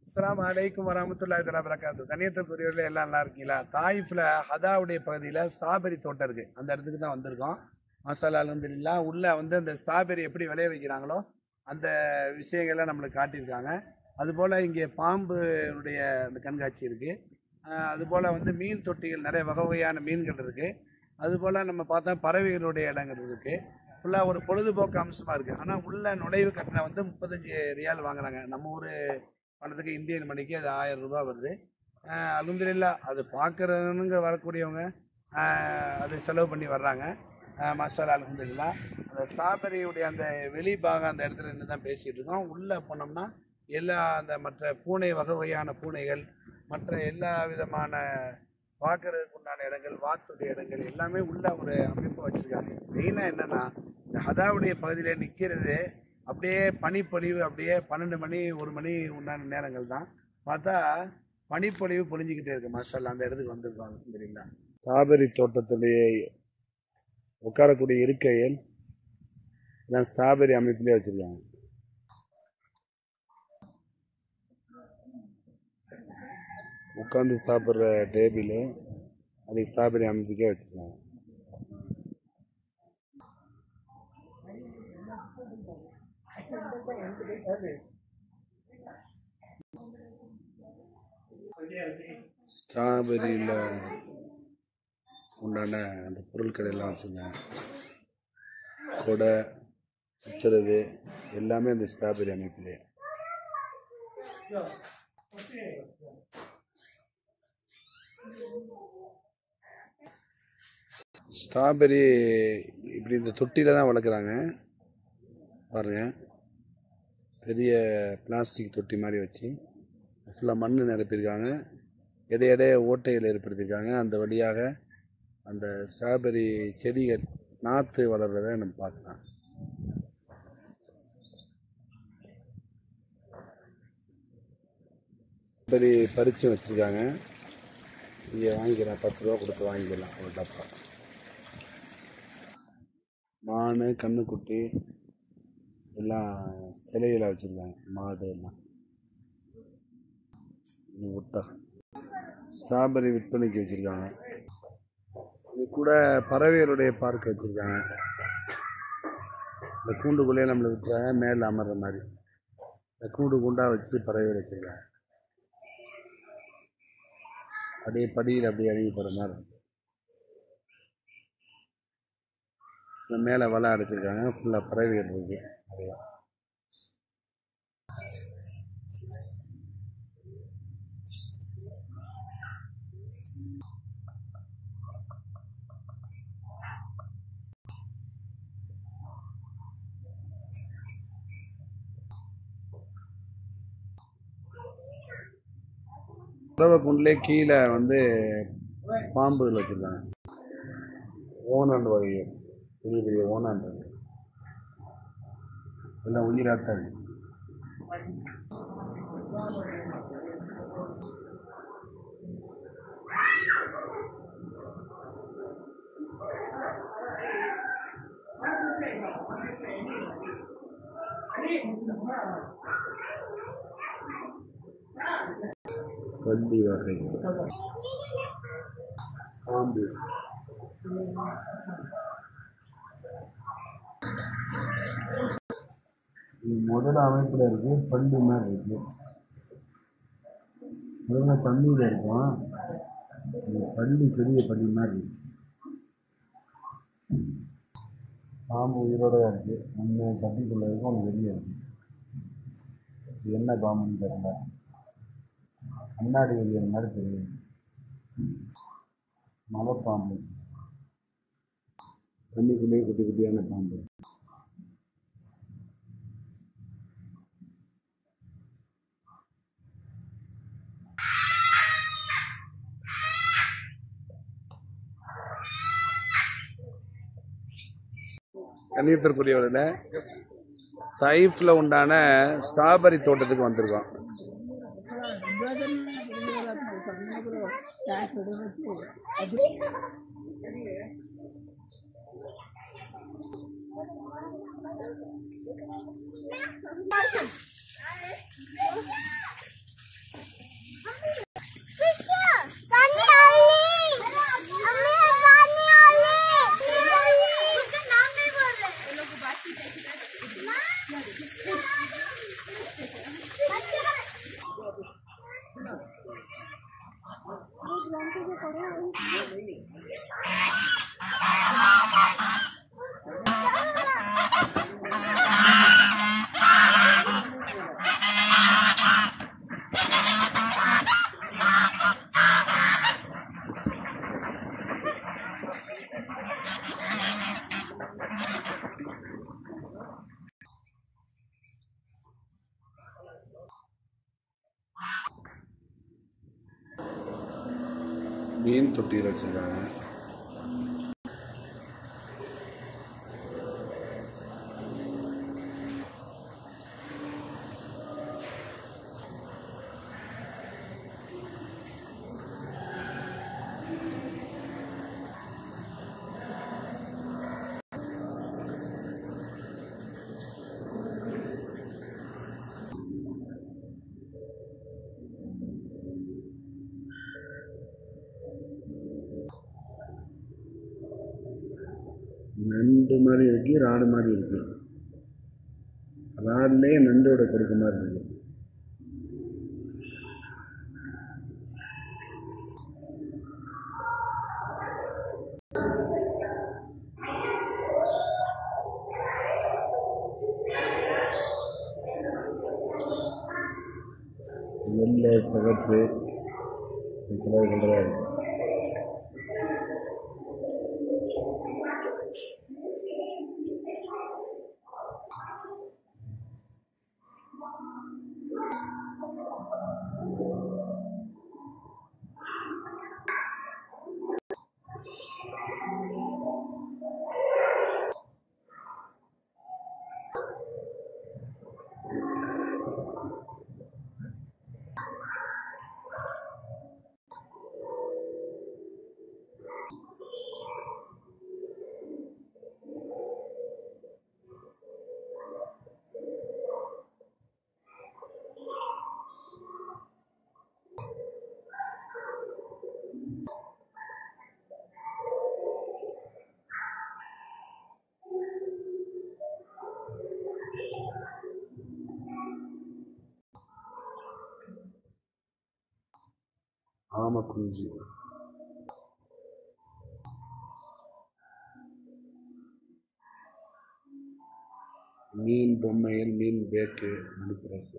அஸ்ஸலாமு அலைக்கும் வரஹ்மத்துல்லாஹி தஆலா பரகாத்துஹு. கண்ணியத்திற்குரியவர்களே, எல்லாம் நல்லா இருக்கீங்களா? தாயிஃப்ல ஹதாவுடைய பகுதியில் ஸ்ட்ராபெரி தோட்டம் இருக்கு. அந்த இடத்துக்கு தான் வந்திருக்கோம். மாஷாஅல்லாஹ், அல்ஹம்துலில்லாஹ். உள்ள அந்த ஸ்ட்ராபெரி எப்படி விளைய வைக்கிறாங்களோ அந்த விஷயங்களை நம்மளுக்கு காட்டியிருக்காங்க. அதுபோல் இங்கே பாம்புடைய அந்த கண்காட்சி இருக்கு. அதுபோல் மீன் தொட்டிகள், நிறைய வகை வகையான மீன்கள் இருக்கு. அதுபோல் நம்ம பார்த்தா பறவைகளுடைய இடங்கள் இருக்கு. ஃபுல்லாக ஒரு பொழுதுபோக்கு அம்சமாக இருக்குது. ஆனால் உள்ள நுழைவு கட்டணம் 35 ரியால் வாங்குறாங்க. நம்ம ஊர் பணத்துக்கு இந்தியன் மணிக்கு அது 1000 ரூபாய் வருது. அல்ஹம்துலில்லாஹ், அது பார்க்குறவங்க வரக்கூடியவங்க அது செலவு பண்ணி வர்றாங்க. மாஷாஅல்லாஹ், அல்ஹம்துலில்லாஹ். அந்த ஸ்ட்ராபெரியுடைய அந்த வெளி பாகம் அந்த இடத்துல இருந்து தான் பேசிகிட்டு இருக்கோம். உள்ளே போனோம்னா எல்லா அந்த மற்ற பூனை வகையான பூனைகள், மற்ற எல்லா விதமான பார்க்கறதுக்கு உண்டான இடங்கள், வாத்துடைய இடங்கள் எல்லாமே உள்ள ஒரு அமைப்பு வச்சுருக்காங்க. மெயினாக என்னென்னா, இந்த ஹதாவுடைய பகுதியில் நிற்கிறது அப்படியே பனிப்பொழிவு, அப்படியே 12 மணி 1 மணி உண்டான நேரங்கள் தான். பார்த்தா பனிப்பொழிவு பொழிஞ்சிக்கிட்டே இருக்கு. மாஷாஅல்லாஹ், அந்த இடத்துக்கு வந்திருக்காங்க. தெரியல, ஸ்ட்ராபெரி தோட்டத்துடைய உட்காரக்கூடிய இருக்கைகள் எல்லாம் ஸ்ட்ராபெரி அமைப்பிலே வச்சிருக்காங்க. உட்காந்து சாப்பிட்ற டேபிள் அது ஸ்ட்ராபெரி அமைப்புக்கே வச்சிருக்காங்க. ஸ்ட்ராபெரியில் உண்டான அந்த பொருட்கள் எல்லாம் வச்சுருக்காங்க. கொடை சுற்றுறது எல்லாமே அந்த ஸ்ட்ராபெரி அமைப்பிலே. ஸ்ட்ராபெரி இப்படி இந்த தொட்டியில் தான் வளர்க்குறாங்க. பாருங்கள், பெரிய பிளாஸ்டிக் தொட்டி மாதிரி வச்சு ஃபுல்லாக மண் நிரப்பியிருக்காங்க. இடையிடையே ஓட்டைகள் ஏற்படுத்தியிருக்காங்க. அந்த வழியாக அந்த ஸ்ட்ராபெரி செடிகள் நாற்று வளர்றதை நம்ம பார்க்கலாம். ஸ்ட்ராபெரி பறித்து வச்சுருக்காங்க. இங்கே வாங்கிக்கலாம், 10 ரூபா கொடுத்து வாங்கிக்கலாம் ஒரு டப்பா. மான், கண்ணுக்குட்டி எல்லாம் சிலைகளை வச்சுருக்காங்க. மாடு எல்லாம் ஒட்டகம். ஸ்ட்ராபெரி விற்பனைக்கு வச்சுருக்காங்க. இது கூட பறவைகளுடைய பார்க் வச்சுருக்காங்க. இந்த கூண்டுக்குள்ளேயே நம்மளை விட்டுறாங்க, மேலே அமர்ற மாதிரி. இந்த கூண்டாக வச்சு பறவைகள் வச்சுருக்காங்க. அப்படியே படியில் அப்படியே இறங்கி போகிற மாதிரி இருக்கும். இந்த மேலே வலை அடைச்சிருக்காங்க. ஃபுல்லாக பறவைகள் இருக்குது நிறையா. பறவை கூண்டிலே கீழே பாம்புகள் வச்சுருக்காங்க. ஓனான் வகைகள், பெரிய பெரிய ஓனான் எல்லாம் உயிராத்தான் இருக்கு. பள்ளி வகை பாம்பு. முதல்ல அமைப்பில் இருக்கு, பள்ளி மாதிரி இருக்கு. முதல்ல தண்ணியில் இருக்கும், பள்ளி பெரிய பள்ளி மாதிரி இருக்கு. பாம்பு உயிரோட இருக்கு. ஒன்று கட்டிக்குள்ள இருக்கும், ஒன்று வெளியே இருக்கு. இது என்ன பாம்புன்னு தெரியல. முன்னாடி வெளியே மாதிரி தெரியும். மலைப்பாம்பு, தண்ணிக்குள்ளேயே குட்டி குட்டியான பாம்பு. கண்ணியத்திற்குரியவர்களே, தாயிஃப்ல உண்டான ஸ்ட்ராபெரி தோட்டத்துக்கு வந்திருக்கோம். மீன் தொட்டியில் வச்சுருக்காங்க. நண்டு மாதிரி இருக்கு, ராடு மாதிரி இருக்கு. ராடுலேயே நண்டோட கொடுக்க மாதிரி இருக்கு. வெள்ளை சிவப்பு கலர் கலராக இருக்கு. ஆமை குஞ்சு, மீன் பொம்மையில் மீன் பேக்கு, மணிப்பிரசு.